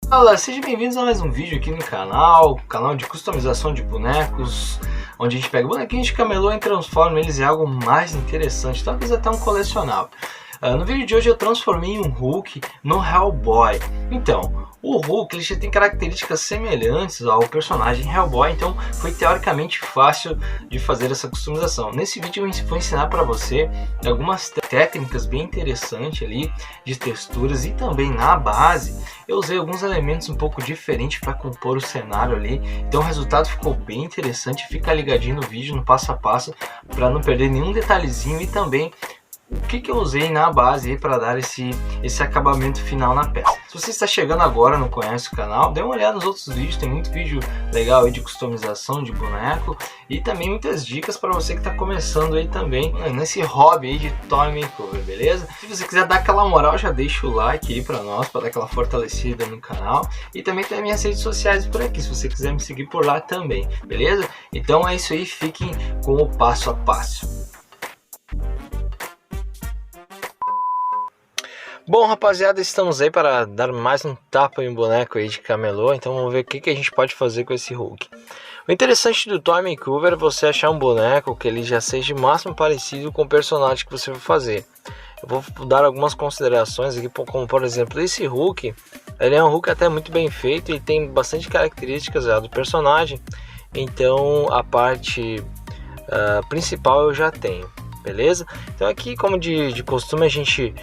Olá, sejam bem-vindos a mais um vídeo aqui no canal de customização de bonecos, onde a gente pega bonequinhos de camelô e transforma eles em algo mais interessante, talvez até um colecionável. No vídeo de hoje eu transformei um Hulk no Hellboy. Então, o Hulk ele já tem características semelhantes ao personagem Hellboy, então foi teoricamente fácil de fazer essa customização. Nesse vídeo eu vou ensinar para você algumas técnicas bem interessantes ali de texturas, e também na base eu usei alguns elementos um pouco diferentes para compor o cenário ali, então o resultado ficou bem interessante. Fica ligadinho no vídeo, no passo a passo, para não perder nenhum detalhezinho, e também o que eu usei na base para dar esse acabamento final na peça. Se você está chegando agora e não conhece o canal, dê uma olhada nos outros vídeos, tem muito vídeo legal aí de customização de boneco e também muitas dicas para você que está começando aí também nesse hobby aí de toy makeover, beleza? Se você quiser dar aquela moral, já deixa o like aí para nós, para dar aquela fortalecida no canal, e também tem minhas redes sociais por aqui, se você quiser me seguir por lá também, beleza? Então é isso aí, fiquem com o passo a passo. Bom, rapaziada, estamos aí para dar mais um tapa em um boneco aí de camelô, então vamos ver o que a gente pode fazer com esse Hulk. O interessante do toy makeover é você achar um boneco que ele já seja o máximo parecido com o personagem que você vai fazer. Eu vou dar algumas considerações aqui, como por exemplo, esse Hulk, ele é um Hulk até muito bem feito e tem bastante características do personagem, então a parte principal eu já tenho. Beleza? Então aqui, como de costume, a gente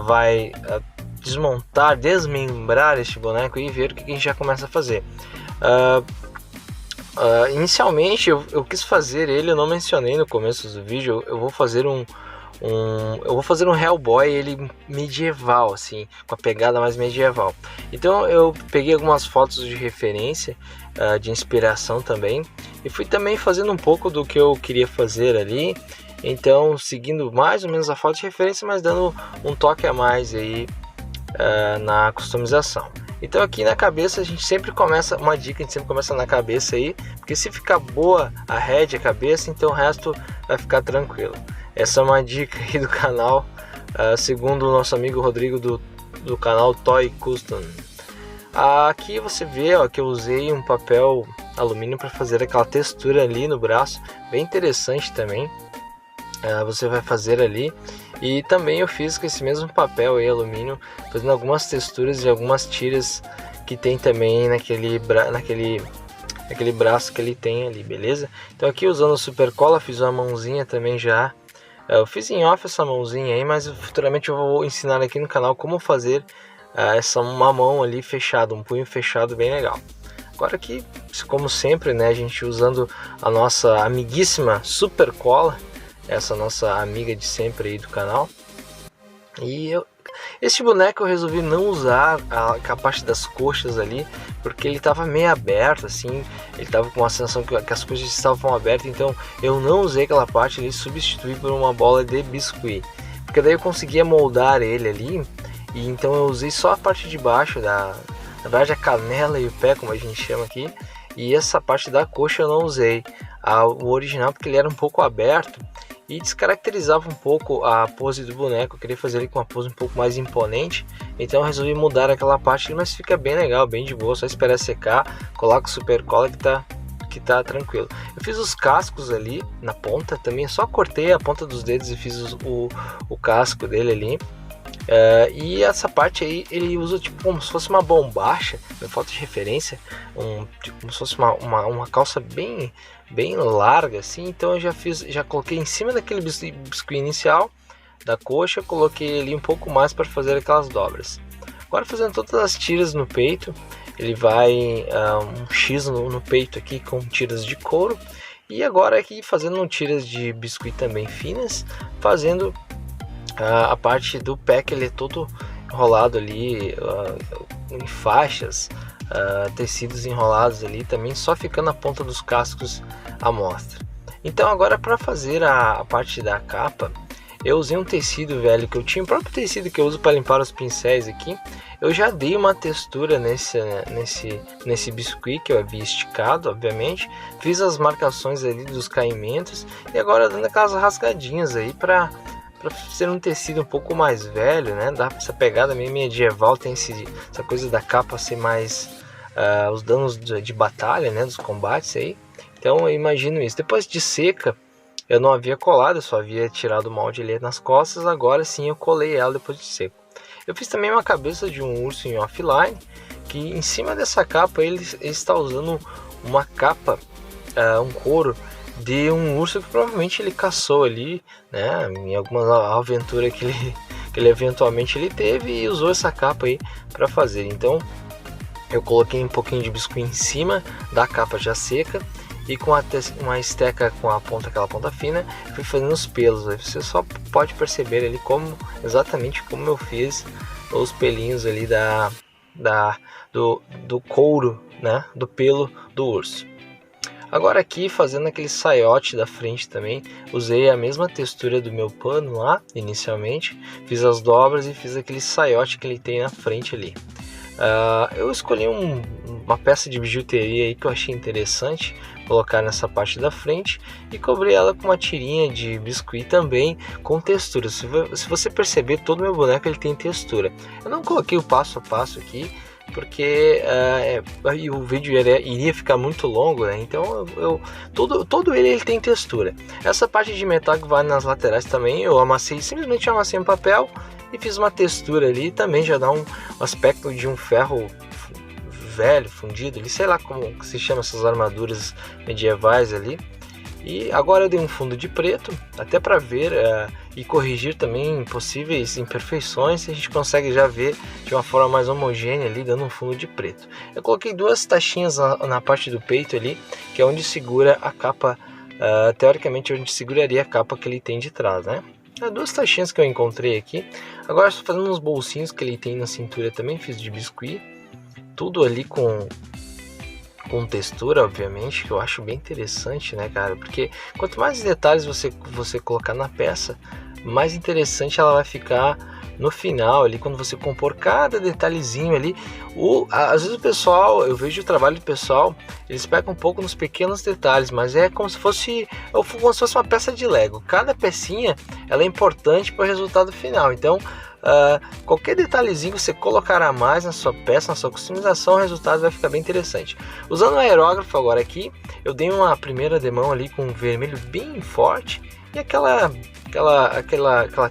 vai desmembrar este boneco e ver o que a gente já começa a fazer. Inicialmente eu quis fazer ele, eu não mencionei no começo do vídeo, eu vou fazer um Hellboy ele medieval, assim, com a pegada mais medieval. Então eu peguei algumas fotos de referência, de inspiração também, e fui também fazendo um pouco do que eu queria fazer ali. Então, seguindo mais ou menos a foto de referência, mas dando um toque a mais aí na customização. Então aqui na cabeça a gente sempre começa, uma dica, a gente sempre começa na cabeça aí, porque se ficar boa a head, a cabeça, então o resto vai ficar tranquilo. Essa é uma dica aí do canal, segundo o nosso amigo Rodrigo do canal Toy Custom. Aqui você vê que eu usei um papel alumínio para fazer aquela textura ali no braço, bem interessante também. Você vai fazer ali, e também eu fiz com esse mesmo papel aí alumínio, fazendo algumas texturas e algumas tiras que tem também naquele braço que ele tem ali, beleza? Então aqui usando super cola fiz uma mãozinha também já. Eu fiz em off essa mãozinha aí, mas futuramente eu vou ensinar aqui no canal como fazer uma mão ali fechada, um punho fechado bem legal. Agora aqui, como sempre, né, a gente usando a nossa amiguíssima super cola, essa nossa amiga de sempre aí do canal. E esse boneco eu resolvi não usar a parte das coxas ali, porque ele estava meio aberto assim, ele estava com uma sensação que as coxas estavam abertas, então eu não usei aquela parte ali, substituí por uma bola de biscuit, porque daí eu conseguia moldar ele ali, e então eu usei só a parte de baixo, na verdade a canela e o pé, como a gente chama aqui, e essa parte da coxa eu não usei o original, porque ele era um pouco aberto e descaracterizava um pouco a pose do boneco. Eu queria fazer ele com uma pose um pouco mais imponente, então eu resolvi mudar aquela parte, mas fica bem legal, bem de boa, só esperar secar, coloca super cola que tá tranquilo. Eu fiz os cascos ali na ponta também, só cortei a ponta dos dedos e fiz o casco dele ali. E essa parte aí ele usa tipo como se fosse uma bombacha, minha foto de referência, tipo, como se fosse uma calça bem larga assim. Então eu já coloquei em cima daquele biscuit inicial da coxa, coloquei ali um pouco mais para fazer aquelas dobras. Agora fazendo todas as tiras no peito, ele vai um X no peito aqui com tiras de couro, e agora aqui fazendo tiras de biscuit também finas, fazendo a parte do pé, que ele é todo enrolado ali em faixas, tecidos enrolados ali também, só ficando a ponta dos cascos à mostra. Então agora, para fazer a parte da capa, eu usei um tecido velho que eu tinha, o próprio tecido que eu uso para limpar os pincéis aqui. Eu já dei uma textura nesse biscuit que eu havia esticado, obviamente, fiz as marcações ali dos caimentos, e agora dando aquelas rasgadinhas aí para para ser um tecido um pouco mais velho, né? Dá essa pegada meio medieval, tem essa coisa da capa ser mais os danos de batalha, né? Dos combates aí. Então eu imagino isso. Depois de seca, eu não havia colado, eu só havia tirado o molde ali nas costas. Agora sim eu colei ela depois de seco. Eu fiz também uma cabeça de um urso em offline, que em cima dessa capa ele está usando uma capa, um couro de um urso que provavelmente ele caçou ali, né, em alguma aventura que ele eventualmente ele teve e usou essa capa aí para fazer. Então eu coloquei um pouquinho de biscuit em cima da capa já seca e com uma esteca com aquela ponta fina, fui fazendo os pelos. Aí você só pode perceber ali exatamente como eu fiz os pelinhos ali do couro, né, do pelo do urso. Agora aqui fazendo aquele saiote da frente também, usei a mesma textura do meu pano lá inicialmente, fiz as dobras e fiz aquele saiote que ele tem na frente ali. Eu escolhi uma peça de bijuteria aí que eu achei interessante colocar nessa parte da frente e cobri ela com uma tirinha de biscuit também com textura. Se você perceber, todo meu boneco ele tem textura. Eu não coloquei o passo a passo aqui porque o vídeo iria ficar muito longo, né? Então todo ele tem textura. Essa parte de metal que vai nas laterais também eu simplesmente amassei um papel e fiz uma textura ali, também já dá um aspecto de um ferro velho, fundido ali, sei lá como se chama essas armaduras medievais ali. E agora eu dei um fundo de preto, até para ver e corrigir também possíveis imperfeições, a gente consegue já ver de uma forma mais homogênea ali, dando um fundo de preto. Eu coloquei duas tachinhas na parte do peito ali, que é onde segura a capa, teoricamente onde seguraria a capa que ele tem de trás, né? Duas taxinhas que eu encontrei aqui. Agora estou fazendo uns bolsinhos que ele tem na cintura também, fiz de biscuit. Tudo ali com textura, obviamente, que eu acho bem interessante, né, cara? Porque quanto mais detalhes você colocar na peça, mais interessante ela vai ficar no final ali, quando você compor cada detalhezinho ali. Às vezes eu vejo o trabalho do pessoal, eles pegam um pouco nos pequenos detalhes, mas é como se fosse uma peça de Lego. Cada pecinha ela é importante para o resultado final. Então qualquer detalhezinho que você colocar a mais na sua peça, na sua customização, o resultado vai ficar bem interessante. Usando o aerógrafo agora aqui, eu dei uma primeira demão ali com um vermelho bem forte e aquela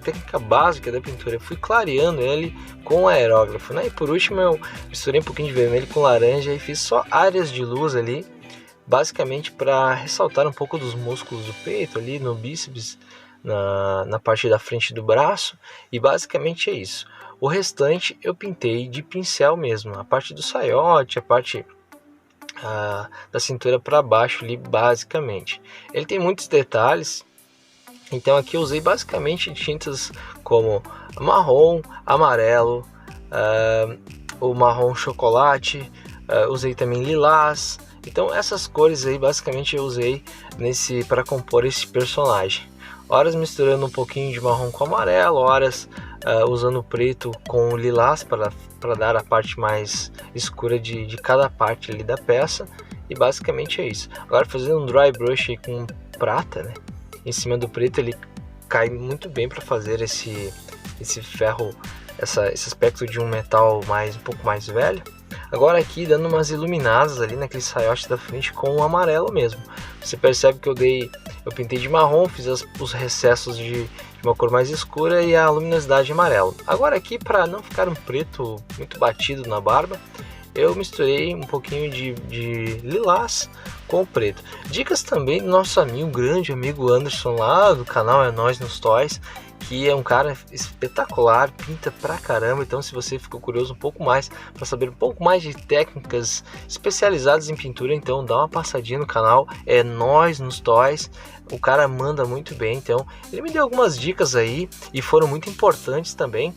técnica básica da pintura, eu fui clareando ele com o aerógrafo, né? E por último eu misturei um pouquinho de vermelho com laranja e fiz só áreas de luz ali, basicamente para ressaltar um pouco dos músculos do peito ali, no bíceps, na parte da frente do braço, e basicamente é isso. O restante eu pintei de pincel mesmo, a parte do saiote, a parte da cintura para baixo ali, basicamente. Ele tem muitos detalhes, então aqui eu usei basicamente tintas como marrom, amarelo, o marrom chocolate, usei também lilás. Então essas cores aí basicamente eu usei para compor esse personagem. Horas misturando um pouquinho de marrom com amarelo, horas usando preto com lilás para dar a parte mais escura de cada parte ali da peça. E basicamente é isso. Agora fazendo um dry brush aí com prata, né? Em cima do preto, ele cai muito bem para fazer esse ferro, esse aspecto de um metal um pouco mais velho. Agora aqui dando umas iluminadas ali naquele saiote da frente com o amarelo mesmo. Você percebe que eu pintei de marrom, fiz os recessos de uma cor mais escura e a luminosidade amarelo. Agora aqui, para não ficar um preto muito batido na barba, eu misturei um pouquinho de lilás com o preto. Dicas também do nosso grande amigo Anderson lá do canal É Nós nos Toys, que é um cara espetacular, pinta pra caramba. Então se você ficou curioso um pouco mais para saber um pouco mais de técnicas especializadas em pintura, então dá uma passadinha no canal É Nós nos Toys. O cara manda muito bem, então ele me deu algumas dicas aí e foram muito importantes também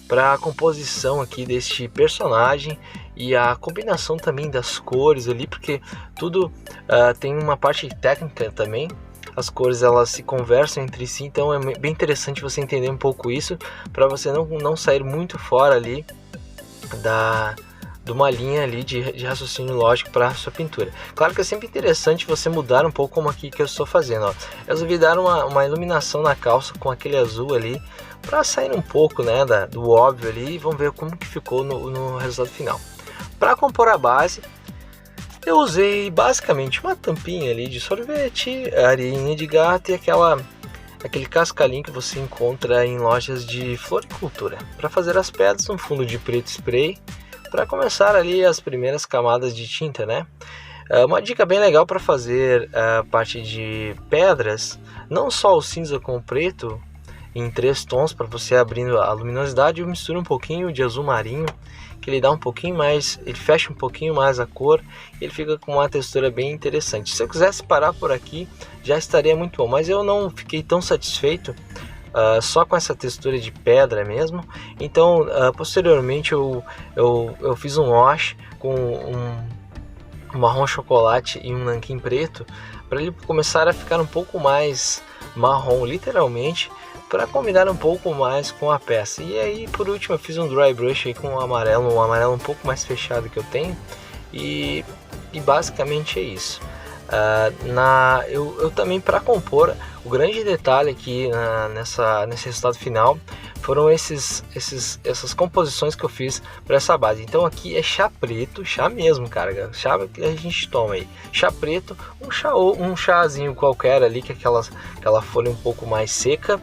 para a composição aqui deste personagem e a combinação também das cores ali, porque tudo tem uma parte técnica também. As cores elas se conversam entre si, então é bem interessante você entender um pouco isso para você não sair muito fora ali de uma linha ali de raciocínio lógico para a sua pintura. Claro que é sempre interessante você mudar um pouco como aqui que eu estou fazendo, ó. Eu resolvi dar uma iluminação na calça com aquele azul ali, para sair um pouco, né, do óbvio ali, e vamos ver como que ficou no resultado final. Para compor a base, eu usei basicamente uma tampinha ali de sorvete, areinha de gato e aquele cascalhinho que você encontra em lojas de floricultura, para fazer as pedras, um fundo de preto spray, para começar ali as primeiras camadas de tinta, né? Uma dica bem legal para fazer a parte de pedras, não só o cinza com o preto, em 3 tons, para você abrindo a luminosidade, eu misturo um pouquinho de azul marinho, que ele dá um pouquinho mais, ele fecha um pouquinho mais a cor, ele fica com uma textura bem interessante. Se eu quisesse parar por aqui, já estaria muito bom, mas eu não fiquei tão satisfeito só com essa textura de pedra mesmo. Então posteriormente eu fiz um wash com um marrom chocolate e um nanquim preto, para ele começar a ficar um pouco mais marrom, literalmente, para combinar um pouco mais com a peça. E aí por último eu fiz um dry brush aí com um amarelo um pouco mais fechado que eu tenho, e basicamente é isso. Eu também, para compor, o grande detalhe aqui nesse resultado final foram essas composições que eu fiz para essa base. Então aqui é chá preto, chá mesmo, cara, chá que a gente toma aí, chá preto, um chazinho qualquer ali, que é aquela folha um pouco mais seca,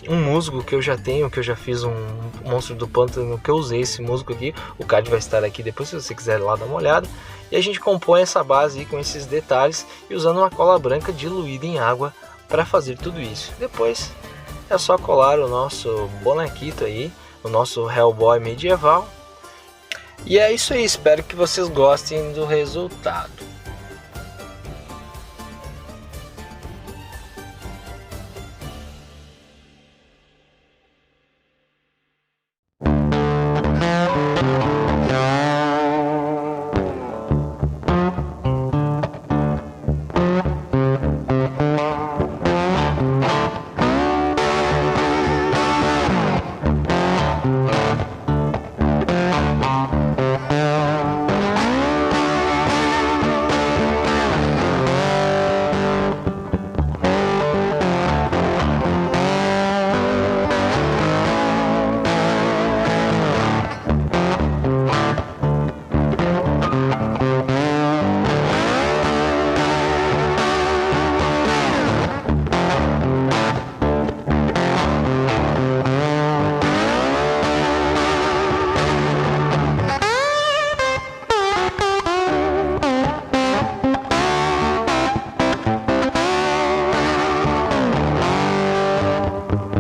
um musgo que eu já tenho, que eu já fiz um monstro do pântano, que eu usei esse musgo aqui, o card vai estar aqui depois se você quiser ir lá dar uma olhada. E a gente compõe essa base aí com esses detalhes e usando uma cola branca diluída em água para fazer tudo isso. Depois é só colar o nosso bonequito aí, o nosso Hellboy medieval. E é isso aí, espero que vocês gostem do resultado.